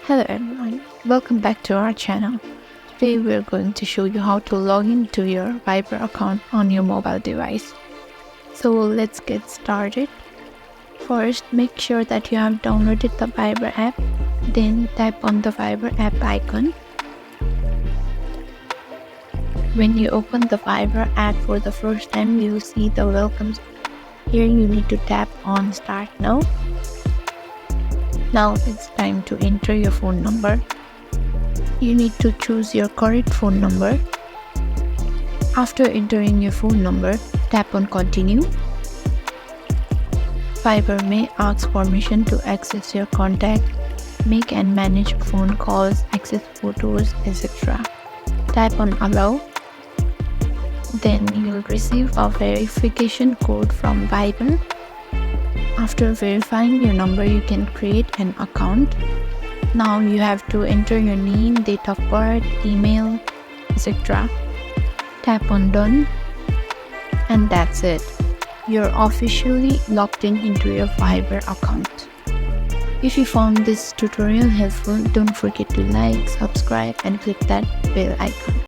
Hello everyone, welcome back to our channel. Today we are going to show you how to log into your Viber account on your mobile device. So let's get started. First, make sure that you have downloaded the Viber app. Then tap on the Viber app icon. When you open the Viber app for the first time, you will see the welcome. Here you need to tap on Start Now. Now it's time to enter your phone number. You need to choose your correct phone number. After entering your phone number, tap on Continue. Viber may ask permission to access your contact, make and manage phone calls, access photos, etc. Tap on Allow. Then you'll receive a verification code from Viber. After verifying your number, you can create an account. Now you have to enter your name, date of birth, email, etc. Tap on Done. And that's it. You're officially logged into your Viber account. If you found this tutorial helpful, don't forget to like, subscribe, and click that bell icon.